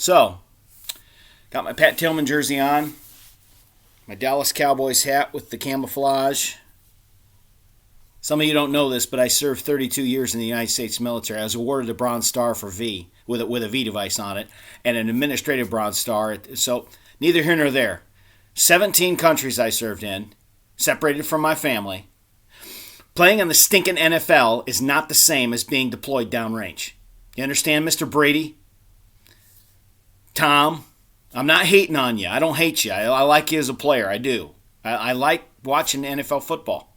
So, got my Pat Tillman jersey on, my Dallas Cowboys hat with the camouflage. Some of you don't know this, but I served 32 years in the United States military. I was awarded a Bronze Star for V, with a V device on it, and an administrative Bronze Star. So, neither here nor there. 17 countries I served in, separated from my family. Playing in the stinking NFL is not the same as being deployed downrange. You understand, Mr. Brady? Tom, I'm not hating on you. I don't hate you. I like you as a player. I do. I like watching NFL football.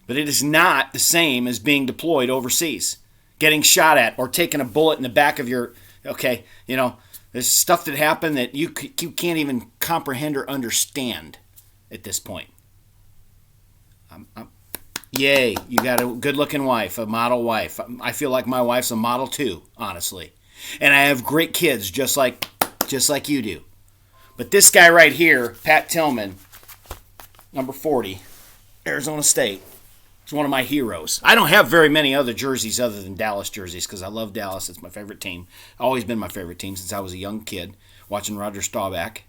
But it is not the same as being deployed overseas, getting shot at, or taking a bullet in the back of your... Okay, there's stuff that happened that you can't even comprehend or understand at this point. Yay, you got a good-looking wife, a model wife. I feel like my wife's a model too, honestly. And I have great kids, just like you do. But this guy right here, Pat Tillman, number 40, Arizona State, is one of my heroes. I don't have very many other jerseys other than Dallas jerseys because I love Dallas. It's my favorite team. Always been my favorite team since I was a young kid watching Roger Staubach.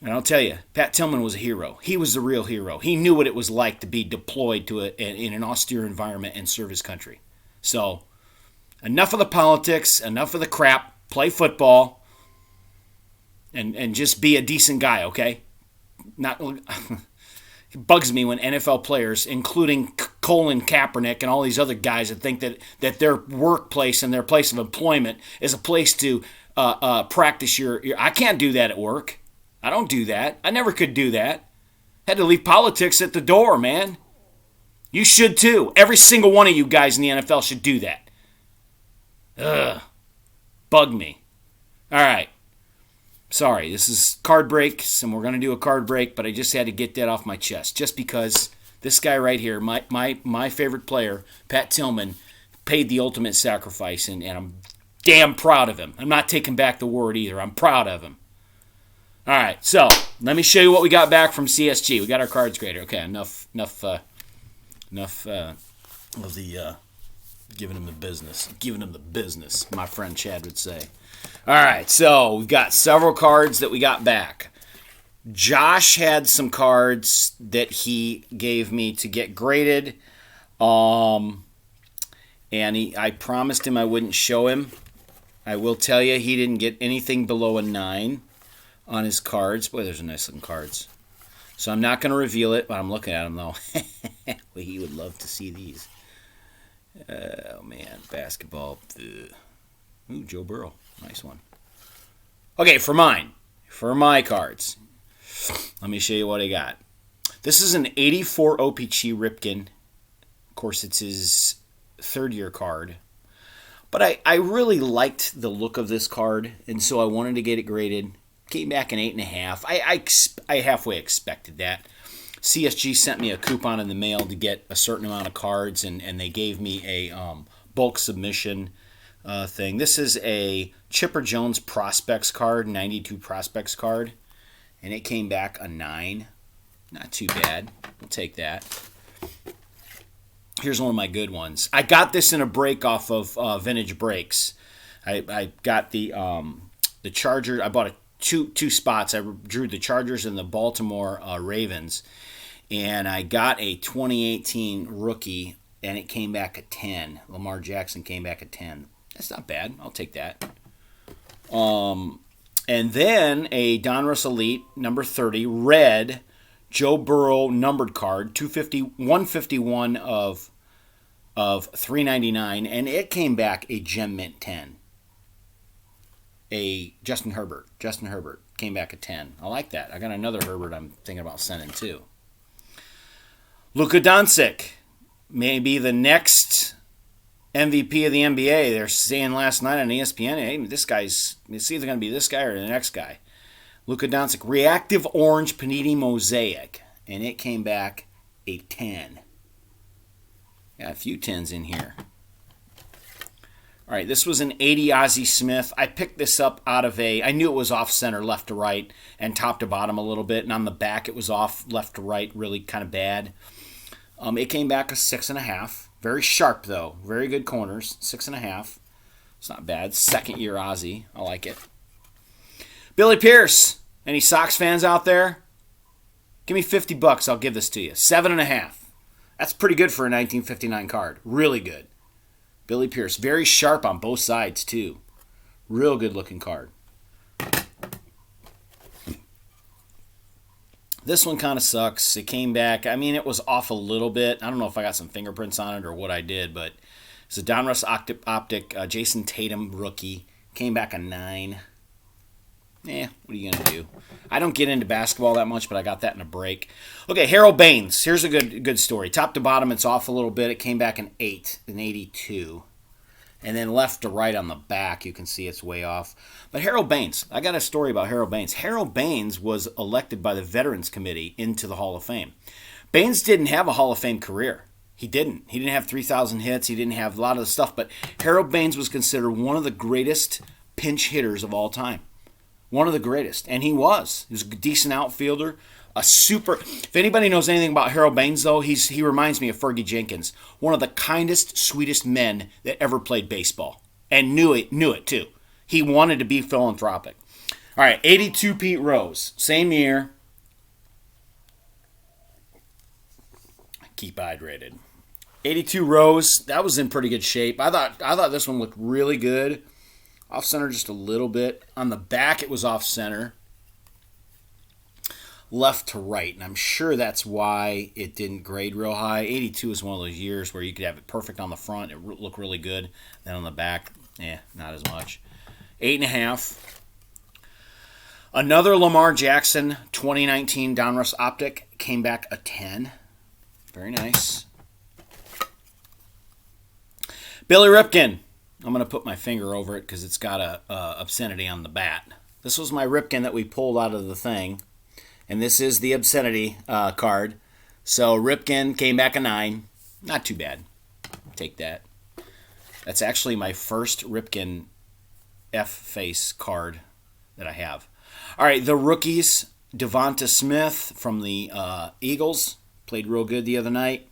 And I'll tell you, Pat Tillman was a hero. He was the real hero. He knew what it was like to be deployed in an austere environment and serve his country. So, enough of the politics, enough of the crap. Play football, and just be a decent guy, okay? Not it bugs me when NFL players, including Colin Kaepernick and all these other guys, that think that their workplace and their place of employment is a place to practice your. I can't do that at work. I don't do that. I never could do that. Had to leave politics at the door, man. You should too. Every single one of you guys in the NFL should do that. Ugh. Bug me. All right. Sorry, this is card breaks, and we're going to do a card break, but I just had to get that off my chest. Just because this guy right here, my favorite player, Pat Tillman, paid the ultimate sacrifice, and I'm damn proud of him. I'm not taking back the word either. I'm proud of him. All right, so let me show you what we got back from CSG. We got our cards graded. Okay, enough of the giving him the business. Giving him the business, my friend Chad would say. All right, so we've got several cards that we got back. Josh had some cards that he gave me to get graded, and I promised him I wouldn't show him. I will tell you, he didn't get anything below a 9 on his cards. Boy, there's nice looking cards. So I'm not going to reveal it, but I'm looking at them, though. Well, he would love to see these. Oh, man, basketball. Ugh. Ooh, Joe Burrow. Nice one. Okay, for my cards, let me show you what I got. This is an 84 OPC Ripken. Of course, it's his third-year card. But I really liked the look of this card, and so I wanted to get it graded. Came back an 8.5. I halfway expected that. CSG sent me a coupon in the mail to get a certain amount of cards, and they gave me a bulk submission thing. This is a Chipper Jones Prospects card, 92 Prospects card, and it came back a 9. Not too bad. We'll take that. Here's one of my good ones. I got this in a break off of Vintage Breaks. I got the Chargers. I bought two spots. I drew the Chargers and the Baltimore Ravens, and I got a 2018 rookie, and it came back a 10. Lamar Jackson came back a 10. That's not bad. I'll take that. And then a Donruss Elite number 30 red Joe Burrow numbered card, 151 of 399, and it came back a Gem Mint 10. A Justin Herbert came back a 10. I like that. I got another Herbert I'm thinking about sending too. Luka Doncic may be the next MVP of the NBA. They're saying last night on ESPN, hey, it's either going to be this guy or the next guy. Luka Doncic, Reactive Orange Panini Mosaic, and it came back a 10. Got a few 10s in here. All right, this was an 80 Ozzie Smith. I picked this up out of I knew it was off center left to right and top to bottom a little bit, and on the back it was off left to right, really kind of bad. It came back a 6.5. Very sharp, though. Very good corners, 6.5. It's not bad. Second year Ozzy. I like it. Billy Pierce. Any Sox fans out there? Give me $50. I'll give this to you. 7.5. That's pretty good for a 1959 card. Really good. Billy Pierce. Very sharp on both sides, too. Real good looking card. This one kind of sucks. It came back. I mean, it was off a little bit. I don't know if I got some fingerprints on it or what I did, but it's a Donruss Optic Jason Tatum rookie. Came back a 9. What are you going to do? I don't get into basketball that much, but I got that in a break. Okay, Harold Baines. Here's a good story. Top to bottom, it's off a little bit. It came back an 8, an 82. And then left to right on the back, you can see it's way off. But Harold Baines, I got a story about Harold Baines. Harold Baines was elected by the Veterans Committee into the Hall of Fame. Baines didn't have a Hall of Fame career. He didn't. He didn't have 3,000 hits. He didn't have a lot of the stuff. But Harold Baines was considered one of the greatest pinch hitters of all time. One of the greatest. And he was. He was a decent outfielder. If anybody knows anything about Harold Baines, though, he reminds me of Fergie Jenkins. One of the kindest, sweetest men that ever played baseball. And knew it too. He wanted to be philanthropic. All right, 82 Pete Rose. Same year. Keep hydrated. 82 Rose. That was in pretty good shape. I thought this one looked really good. Off center just a little bit. On the back, it was off center. Left to right, and I'm sure that's why it didn't grade real high. 82 is one of those years where you could have it perfect on the front, it looked really good. Then on the back, not as much. 8.5. Another Lamar Jackson 2019 Donruss Optic came back a 10. Very nice. Billy Ripken. I'm going to put my finger over it because it's got a obscenity on the bat. This was my Ripken that we pulled out of the thing. And this is the obscenity card. So Ripken came back a 9. Not too bad. Take that. That's actually my first Ripken F-face card that I have. All right, the rookies. Devonta Smith from the Eagles. Played real good the other night.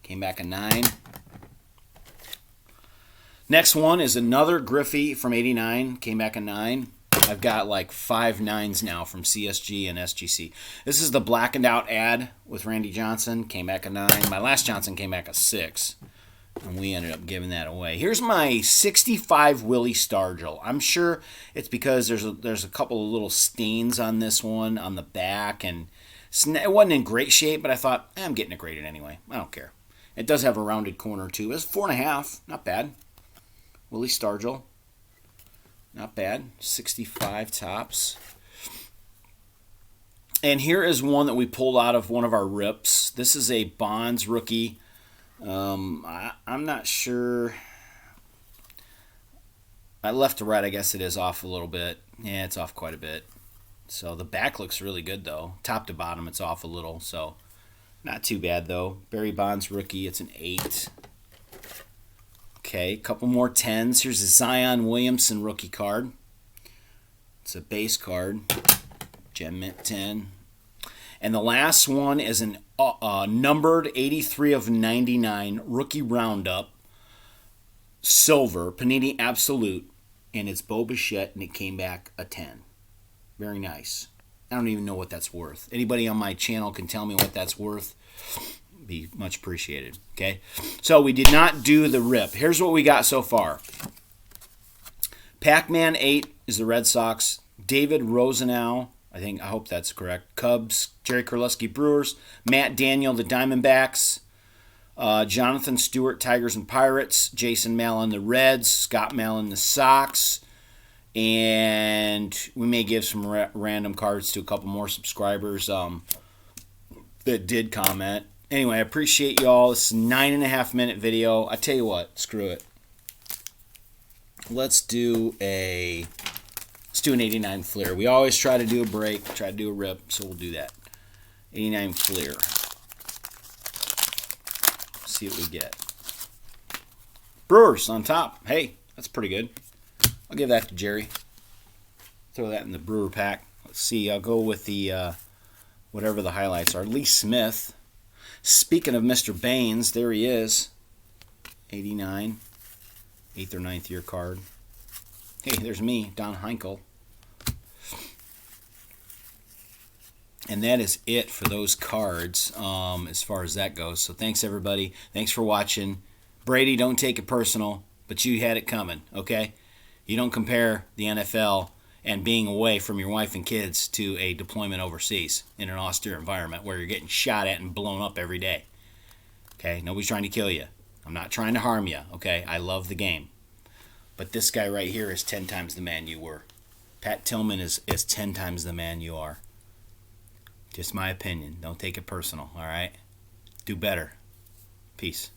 Came back a 9. Next one is another Griffey from 89. Came back a 9. I've got like 5 9s now from CSG and SGC. This is the blackened out ad with Randy Johnson. Came back a 9. My last Johnson came back a 6. And we ended up giving that away. Here's my 65 Willie Stargell. I'm sure it's because there's a couple of little stains on this one on the back. And it wasn't in great shape, but I thought, I'm getting it graded anyway. I don't care. It does have a rounded corner too. It's 4.5. Not bad. Willie Stargell. Not bad. 65 tops. And here is one that we pulled out of one of our rips. This is a Bonds rookie. I'm not sure. I left to right, I guess it is off a little bit. Yeah, it's off quite a bit. So the back looks really good, though. Top to bottom, it's off a little. So not too bad, though. Barry Bonds rookie, it's an 8. Okay, a couple more 10s. Here's a Zion Williamson rookie card. It's a base card. Gem Mint 10. And the last one is an numbered 83 of 99 rookie roundup. Silver, Panini Absolute. And it's Bo Bichette, and it came back a 10. Very nice. I don't even know what that's worth. Anybody on my channel can tell me what that's worth. Be much appreciated. Okay, so we did not do the rip. Here's what we got so far. Pac-Man 8 is the Red Sox. David Rosenau, I hope that's correct. Cubs. Jerry Kurleski Brewers. Matt Daniel, the Diamondbacks. Jonathan Stewart, Tigers and Pirates. Jason Mallon, the Reds. Scott Mallon, the Sox. And we may give some random cards to a couple more subscribers that did comment. Anyway, I appreciate y'all. This is a 9.5 minute video. I tell you what, screw it. Let's do an 89 Fleer. We always try to do a break, try to do a rip, so we'll do that. 89 Fleer. See what we get. Brewers on top. Hey, that's pretty good. I'll give that to Jerry. Throw that in the Brewer pack. Let's see. I'll go with the whatever the highlights are. Lee Smith. Speaking of Mr. Baines, there he is. 89. 8th or 9th year card. Hey, there's me, Don Heinkel. And that is it for those cards as far as that goes. So thanks, everybody. Thanks for watching. Brady, don't take it personal, but you had it coming, okay? You don't compare the NFL and being away from your wife and kids to a deployment overseas in an austere environment where you're getting shot at and blown up every day. Okay? Nobody's trying to kill you. I'm not trying to harm you, okay? I love the game. But this guy right here is 10 times the man you were. Pat Tillman is 10 times the man you are. Just my opinion. Don't take it personal, all right? Do better. Peace.